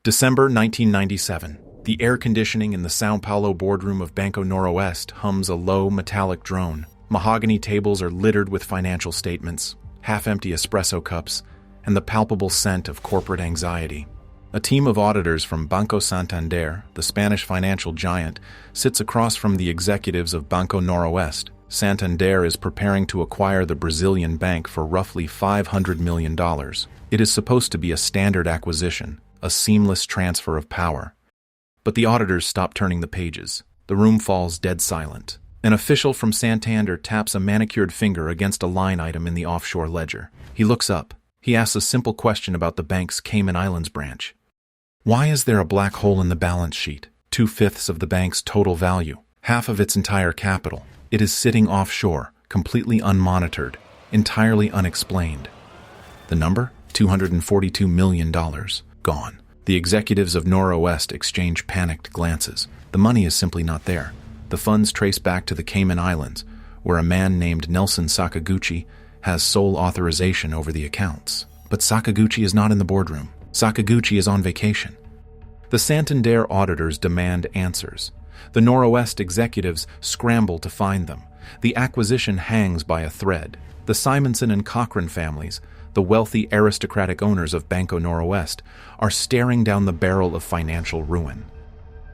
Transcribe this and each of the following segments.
December 1997. The air conditioning in the São Paulo boardroom of Banco Noroeste hums a low, metallic drone. Mahogany tables are littered with financial statements, half-empty espresso cups, and the palpable scent of corporate anxiety. A team of auditors from Banco Santander, the Spanish financial giant, sits across from the executives of Banco Noroeste. Santander is preparing to acquire the Brazilian bank for roughly $500 million. It is supposed to be a standard acquisition, a seamless transfer of power. But the auditors stop turning the pages. The room falls dead silent. An official from Santander taps a manicured finger against a line item in the offshore ledger. He looks up. He asks a simple question about the bank's Cayman Islands branch. Why is there a black hole in the balance sheet? 2/5 of the bank's total value, half of its entire capital. It is sitting offshore, completely unmonitored, entirely unexplained. The number? $242 million. Gone. The executives of Noroeste exchange panicked glances. The money is simply not there. The funds trace back to the Cayman Islands, where a man named Nelson Sakaguchi has sole authorization over the accounts. But Sakaguchi is not in the boardroom. Sakaguchi is on vacation. The Santander auditors demand answers. The Noroeste executives scramble to find them. The acquisition hangs by a thread. The Simonson and Cochrane families, the wealthy aristocratic owners of Banco Noroeste, are staring down the barrel of financial ruin.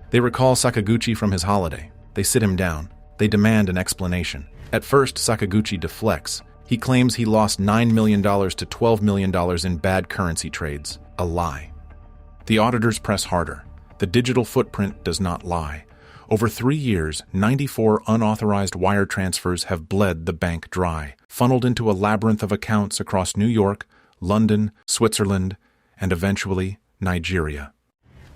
They recall Sakaguchi from his holiday. They sit him down. They demand an explanation. At first, Sakaguchi deflects. He claims he lost $9 million to $12 million in bad currency trades. A lie. The auditors press harder. The digital footprint does not lie. Over 3 years, 94 unauthorized wire transfers have bled the bank dry, funneled into a labyrinth of accounts across New York, London, Switzerland, and eventually Nigeria.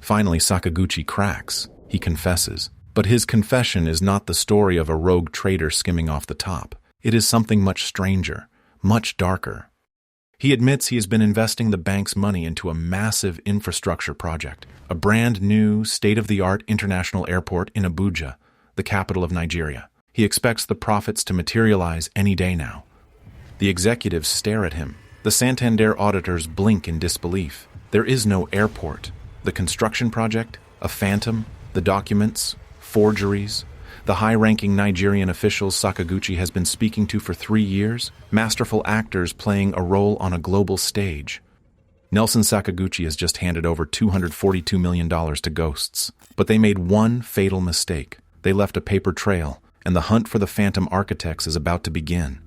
Finally, Sakaguchi cracks. He confesses. But his confession is not the story of a rogue trader skimming off the top. It is something much stranger, much darker. He admits he has been investing the bank's money into a massive infrastructure project, a brand new, state-of-the-art international airport in Abuja, the capital of Nigeria. He expects the profits to materialize any day now. The executives stare at him. The Santander auditors blink in disbelief. There is no airport. The construction project, a phantom, the documents, forgeries. The high-ranking Nigerian officials Sakaguchi has been speaking to for 3 years, masterful actors playing a role on a global stage. Nelson Sakaguchi has just handed over $242 million to ghosts. But they made one fatal mistake. They left a paper trail, and the hunt for the phantom architects is about to begin.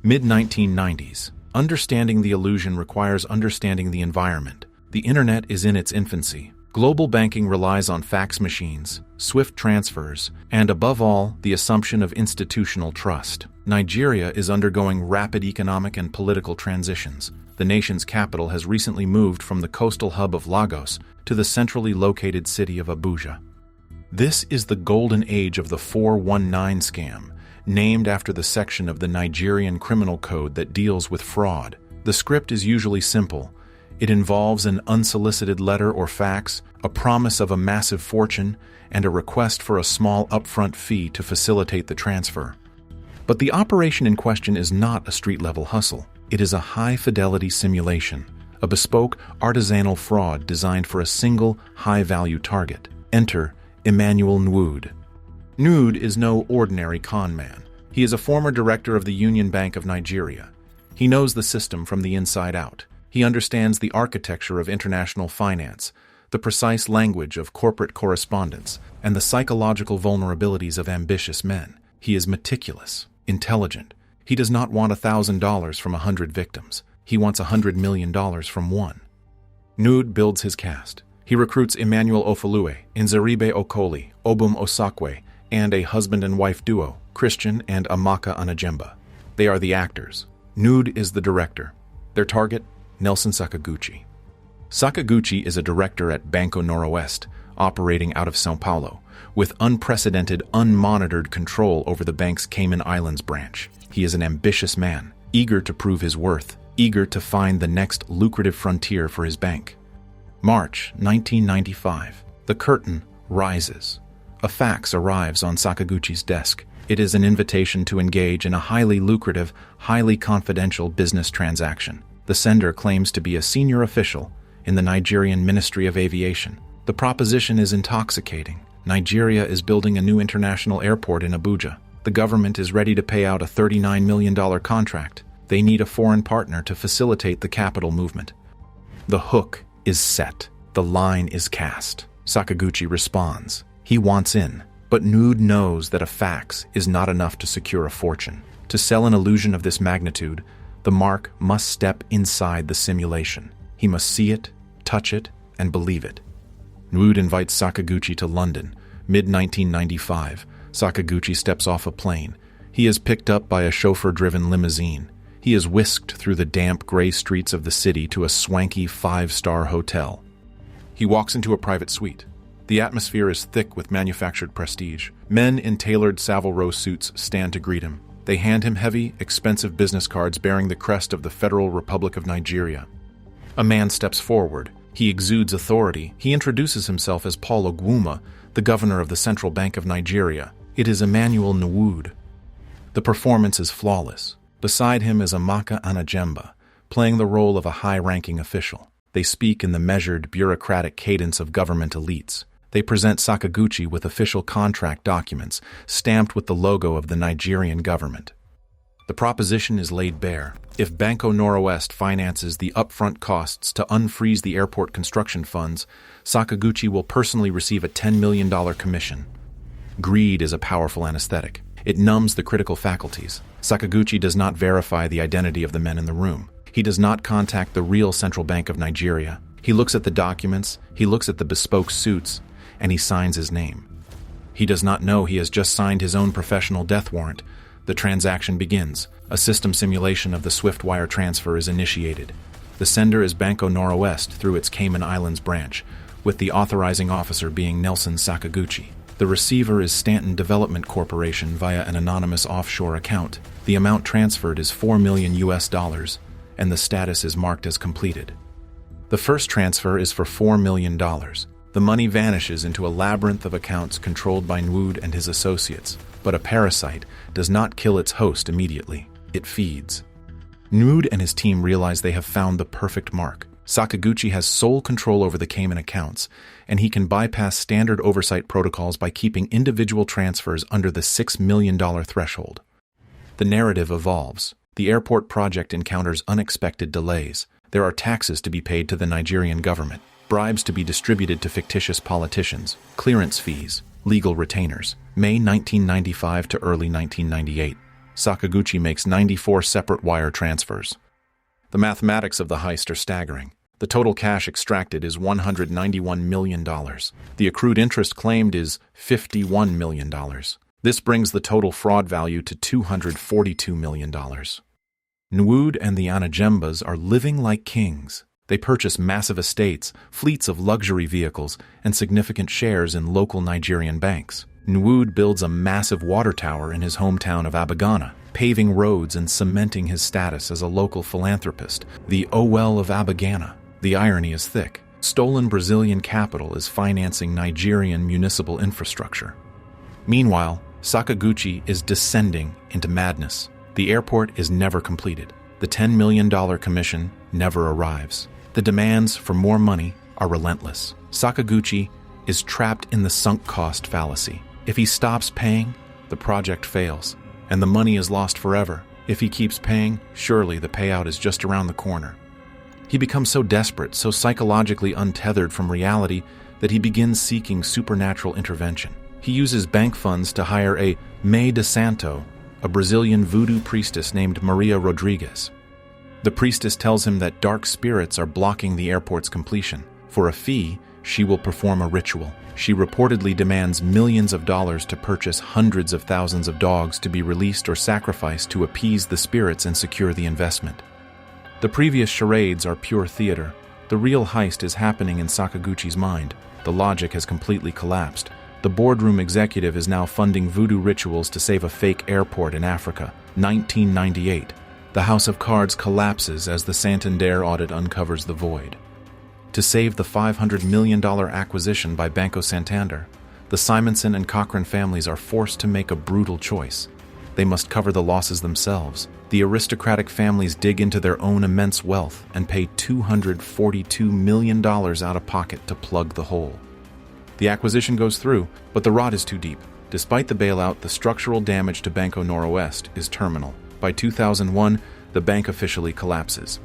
Mid-1990s. Understanding the illusion requires understanding the environment. The internet is in its infancy. Global banking relies on fax machines, swift transfers, and above all, the assumption of institutional trust. Nigeria is undergoing rapid economic and political transitions. The nation's capital has recently moved from the coastal hub of Lagos to the centrally located city of Abuja. This is the golden age of the 419 scam, named after the section of the Nigerian criminal code that deals with fraud. The script is usually simple. It involves an unsolicited letter or fax, a promise of a massive fortune, and a request for a small upfront fee to facilitate the transfer. But the operation in question is not a street-level hustle. It is a high-fidelity simulation, a bespoke, artisanal fraud designed for a single, high-value target. Enter Emmanuel Nwude. Nwude is no ordinary con man. He is a former director of the Union Bank of Nigeria. He knows the system from the inside out. He understands the architecture of international finance, the precise language of corporate correspondence, and the psychological vulnerabilities of ambitious men. He is meticulous, intelligent. He does not want $1,000 from 100 victims. He wants $100 million from one. Nwude builds his cast. He recruits Emmanuel Ofalue, Nzeribe Okoli, Obum Osakwe, and a husband and wife duo, Christian and Amaka Anajemba. They are the actors. Nwude is the director. Their target? Nelson Sakaguchi. Sakaguchi is a director at Banco Noroeste, operating out of São Paulo, with unprecedented, unmonitored control over the bank's Cayman Islands branch. He is an ambitious man, eager to prove his worth, eager to find the next lucrative frontier for his bank. March 1995. The curtain rises. A fax arrives on Sakaguchi's desk. It is an invitation to engage in a highly lucrative, highly confidential business transaction. The sender claims to be a senior official, in the Nigerian Ministry of Aviation. The proposition is intoxicating. Nigeria is building a new international airport in Abuja. The government is ready to pay out a $39 million contract. They need a foreign partner to facilitate the capital movement. The hook is set. The line is cast. Sakaguchi responds. He wants in. But Nwude knows that a fax is not enough to secure a fortune. To sell an illusion of this magnitude, the mark must step inside the simulation. He must see it, touch it, and believe it. Nwude invites Sakaguchi to London. Mid-1995, Sakaguchi steps off a plane. He is picked up by a chauffeur-driven limousine. He is whisked through the damp, gray streets of the city to a swanky 5-star hotel. He walks into a private suite. The atmosphere is thick with manufactured prestige. Men in tailored Savile Row suits stand to greet him. They hand him heavy, expensive business cards bearing the crest of the Federal Republic of Nigeria. A man steps forward. He exudes authority. He introduces himself as Paul Ogwuma, the governor of the Central Bank of Nigeria. It is Emmanuel Nwude. The performance is flawless. Beside him is Amaka Anajemba, playing the role of a high-ranking official. They speak in the measured, bureaucratic cadence of government elites. They present Sakaguchi with official contract documents, stamped with the logo of the Nigerian government. The proposition is laid bare. If Banco Noroeste finances the upfront costs to unfreeze the airport construction funds, Sakaguchi will personally receive a $10 million commission. Greed is a powerful anesthetic. It numbs the critical faculties. Sakaguchi does not verify the identity of the men in the room. He does not contact the real Central Bank of Nigeria. He looks at the documents, he looks at the bespoke suits, and he signs his name. He does not know he has just signed his own professional death warrant. The transaction begins. A system simulation of the swift wire transfer is initiated. The sender is Banco Noroeste through its Cayman Islands branch, with the authorizing officer being Nelson Sakaguchi. The receiver is Stanton Development Corporation via an anonymous offshore account. The amount transferred is $4 million, and the status is marked as completed. The first transfer is for $4 million. The money vanishes into a labyrinth of accounts controlled by Nwude and his associates, but a parasite does not kill its host immediately. It feeds. Nwude and his team realize they have found the perfect mark. Sakaguchi has sole control over the Cayman accounts, and he can bypass standard oversight protocols by keeping individual transfers under the $6 million threshold. The narrative evolves. The airport project encounters unexpected delays. There are taxes to be paid to the Nigerian government, bribes to be distributed to fictitious politicians, clearance fees, legal retainers. May 1995 to early 1998. Sakaguchi makes 94 separate wire transfers. The mathematics of the heist are staggering. The total cash extracted is $191 million. The accrued interest claimed is $51 million. This brings the total fraud value to $242 million. Nwude and the Anajembas are living like kings. They purchase massive estates, fleets of luxury vehicles, and significant shares in local Nigerian banks. Nwude builds a massive water tower in his hometown of Abuja, paving roads and cementing his status as a local philanthropist, the Owell of Abuja. The irony is thick. Stolen Brazilian capital is financing Nigerian municipal infrastructure. Meanwhile, Sakaguchi is descending into madness. The airport is never completed. The $10 million commission never arrives. The demands for more money are relentless. Sakaguchi is trapped in the sunk cost fallacy. If he stops paying, the project fails, and the money is lost forever. If he keeps paying, surely the payout is just around the corner. He becomes so desperate, so psychologically untethered from reality, that he begins seeking supernatural intervention. He uses bank funds to hire a Mãe de Santo, a Brazilian voodoo priestess named Maria Rodriguez. The priestess tells him that dark spirits are blocking the airport's completion. For a fee, she will perform a ritual. She reportedly demands millions of dollars to purchase hundreds of thousands of dogs to be released or sacrificed to appease the spirits and secure the investment. The previous charades are pure theater. The real heist is happening in Sakaguchi's mind. The logic has completely collapsed. The boardroom executive is now funding voodoo rituals to save a fake airport in Africa. 1998. The House of Cards collapses as the Santander audit uncovers the void. To save the $500 million acquisition by Banco Santander, the Simonson and Cochran families are forced to make a brutal choice. They must cover the losses themselves. The aristocratic families dig into their own immense wealth and pay $242 million out of pocket to plug the hole. The acquisition goes through, but the rot is too deep. Despite the bailout, the structural damage to Banco Noroeste is terminal. By 2001, the bank officially collapses.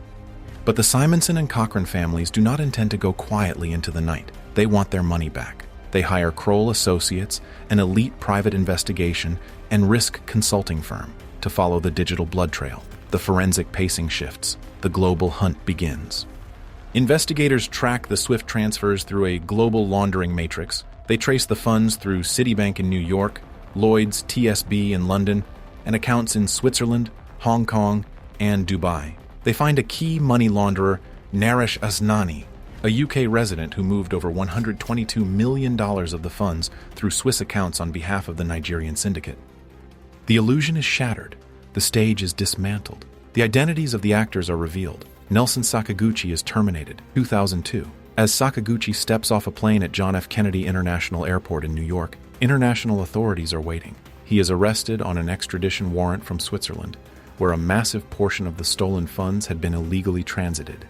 But the Simonson and Cochran families do not intend to go quietly into the night. They want their money back. They hire Kroll Associates, an elite private investigation and risk consulting firm, to follow the digital blood trail. The forensic pacing shifts. The global hunt begins. Investigators track the SWIFT transfers through a global laundering matrix. They trace the funds through Citibank in New York, Lloyd's TSB in London, and accounts in Switzerland, Hong Kong, and Dubai. They find a key money launderer, Naresh Asnani, a UK resident who moved over $122 million of the funds through Swiss accounts on behalf of the Nigerian syndicate. The illusion is shattered. The stage is dismantled. The identities of the actors are revealed. Nelson Sakaguchi is terminated, 2002. As Sakaguchi steps off a plane at John F. Kennedy International Airport in New York, international authorities are waiting. He is arrested on an extradition warrant from Switzerland, where a massive portion of the stolen funds had been illegally transited.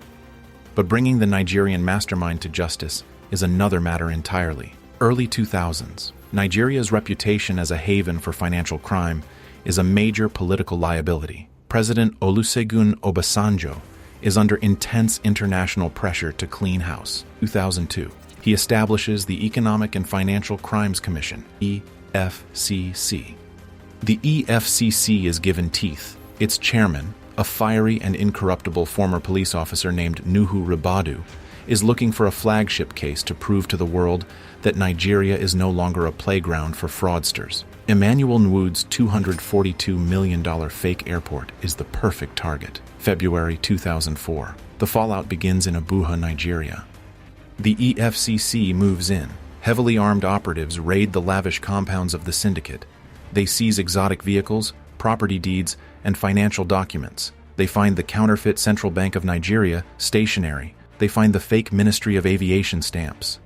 But bringing the Nigerian mastermind to justice is another matter entirely. Early 2000s, Nigeria's reputation as a haven for financial crime is a major political liability. President Olusegun Obasanjo is under intense international pressure to clean house. 2002, he establishes the Economic and Financial Crimes Commission, EFCC. The EFCC is given teeth. Its chairman, a fiery and incorruptible former police officer named Nuhu Ribadu, is looking for a flagship case to prove to the world that Nigeria is no longer a playground for fraudsters. Emmanuel Nwude's $242 million fake airport is the perfect target. February 2004. The fallout begins in Abuja, Nigeria. The EFCC moves in. Heavily armed operatives raid the lavish compounds of the syndicate. They seize exotic vehicles, property deeds, and financial documents. They find the counterfeit Central Bank of Nigeria stationery. They find the fake Ministry of Aviation stamps.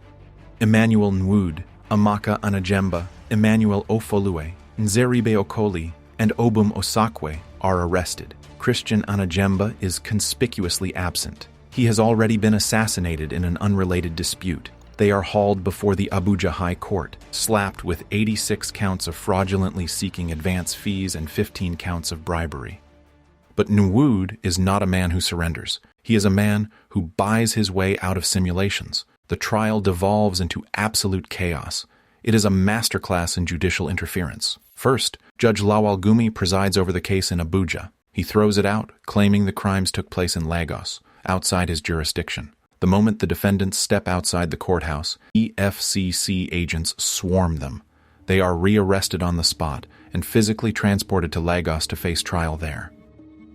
Emmanuel Nwude, Amaka Anajemba, Emmanuel Ofolue, Nzeribe Okoli, and Obum Osakwe are arrested. Christian Anajemba is conspicuously absent. He has already been assassinated in an unrelated dispute. They are hauled before the Abuja High Court, slapped with 86 counts of fraudulently seeking advance fees and 15 counts of bribery. But Nwude is not a man who surrenders. He is a man who buys his way out of simulations. The trial devolves into absolute chaos. It is a masterclass in judicial interference. First, Judge Lawal Gumi presides over the case in Abuja. He throws it out, claiming the crimes took place in Lagos, outside his jurisdiction. The moment the defendants step outside the courthouse, EFCC agents swarm them. They are rearrested on the spot and physically transported to Lagos to face trial there.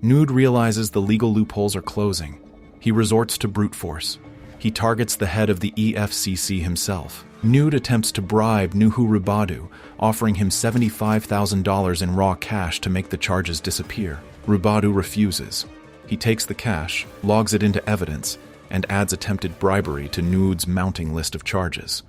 Nwude realizes the legal loopholes are closing. He resorts to brute force. He targets the head of the EFCC himself. Nwude attempts to bribe Nuhu Ribadu, offering him $75,000 in raw cash to make the charges disappear. Ribadu refuses. He takes the cash, logs it into evidence, and adds attempted bribery to Nwude's mounting list of charges.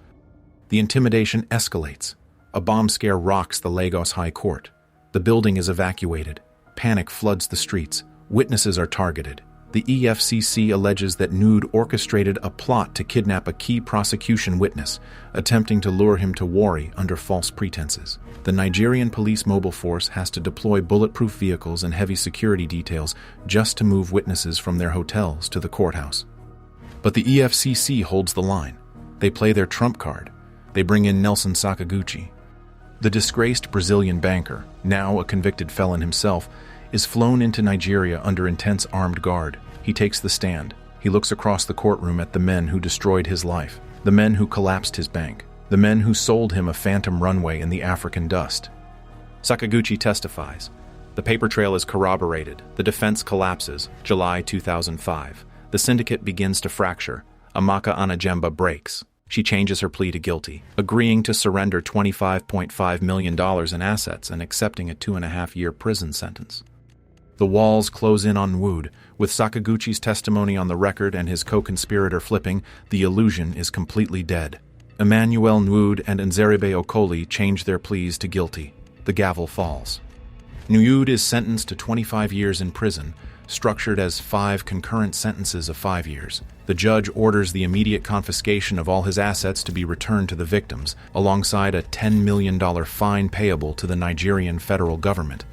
The intimidation escalates. A bomb scare rocks the Lagos High Court. The building is evacuated. Panic floods the streets. Witnesses are targeted. The EFCC alleges that Nwude orchestrated a plot to kidnap a key prosecution witness, attempting to lure him to Warri under false pretenses. The Nigerian police mobile force has to deploy bulletproof vehicles and heavy security details just to move witnesses from their hotels to the courthouse. But the EFCC holds the line. They play their trump card. They bring in Nelson Sakaguchi. The disgraced Brazilian banker, now a convicted felon himself, is flown into Nigeria under intense armed guard. He takes the stand. He looks across the courtroom at the men who destroyed his life, the men who collapsed his bank, the men who sold him a phantom runway in the African dust. Sakaguchi testifies. The paper trail is corroborated. The defense collapses. July 2005. The syndicate begins to fracture. Amaka Anajemba breaks. She changes her plea to guilty, agreeing to surrender $25.5 million in assets and accepting a 2.5-year prison sentence. The walls close in on Nwude. With Sakaguchi's testimony on the record and his co-conspirator flipping, the illusion is completely dead. Emmanuel Nwude and Nzeribe Okoli change their pleas to guilty. The gavel falls. Nwude is sentenced to 25 years in prison, structured as 5 concurrent sentences of 5 years. The judge orders the immediate confiscation of all his assets to be returned to the victims, alongside a $10 million fine payable to the Nigerian federal government.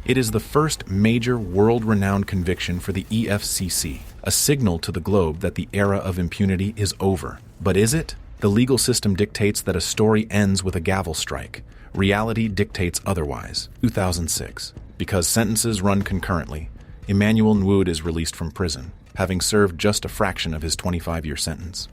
It is the first major world-renowned conviction for the EFCC, a signal to the globe that the era of impunity is over. But is it? The legal system dictates that a story ends with a gavel strike. Reality dictates otherwise. 2006. Because sentences run concurrently, Emmanuel Nwude is released from prison, having served just a fraction of his 25-year sentence.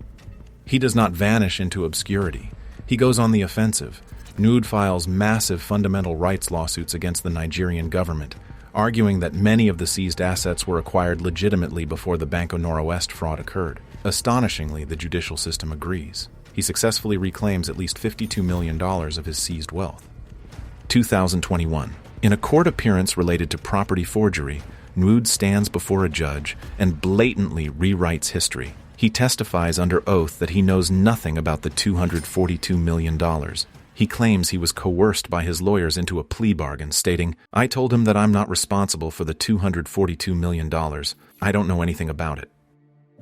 He does not vanish into obscurity. He goes on the offensive. Nwude files massive fundamental rights lawsuits against the Nigerian government, arguing that many of the seized assets were acquired legitimately before the Banco Noroeste fraud occurred. Astonishingly, the judicial system agrees. He successfully reclaims at least $52 million of his seized wealth. 2021. In a court appearance related to property forgery, Nwude stands before a judge and blatantly rewrites history. He testifies under oath that he knows nothing about the $242 million. He claims he was coerced by his lawyers into a plea bargain, stating, "I told him that I'm not responsible for the $242 million. I don't know anything about it."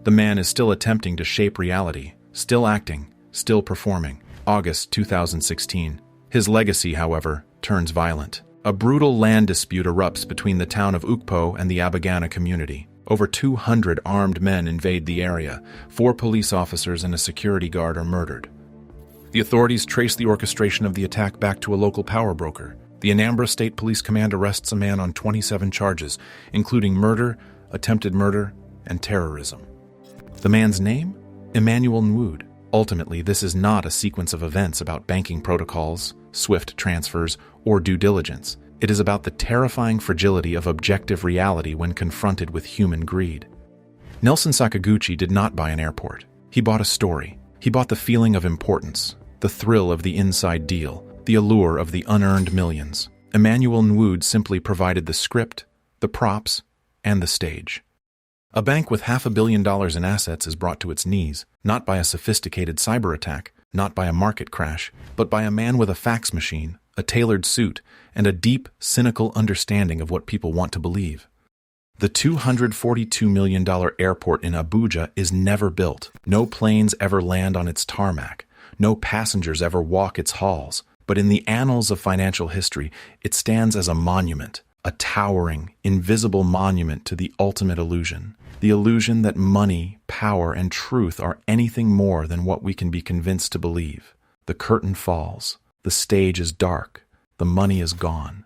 The man is still attempting to shape reality, still acting, still performing. August 2016. His legacy, however, turns violent. A brutal land dispute erupts between the town of Ukpo and the Abuja community. Over 200 armed men invade the area. 4 police officers and a security guard are murdered. The authorities trace the orchestration of the attack back to a local power broker. The Anambra State Police Command arrests a man on 27 charges, including murder, attempted murder, and terrorism. The man's name? Emmanuel Nwude. Ultimately, this is not a sequence of events about banking protocols, swift transfers, or due diligence. It is about the terrifying fragility of objective reality when confronted with human greed. Nelson Sakaguchi did not buy an airport. He bought a story. He bought the feeling of importance, the thrill of the inside deal, the allure of the unearned millions. Emmanuel Nwude simply provided the script, the props, and the stage. A bank with $500 million in assets is brought to its knees, not by a sophisticated cyber attack, not by a market crash, but by a man with a fax machine, a tailored suit, and a deep, cynical understanding of what people want to believe. The $242 million airport in Abuja is never built. No planes ever land on its tarmac. No passengers ever walk its halls. But in the annals of financial history, it stands as a monument, a towering, invisible monument to the ultimate illusion. The illusion that money, power, and truth are anything more than what we can be convinced to believe. The curtain falls. The stage is dark. The money is gone.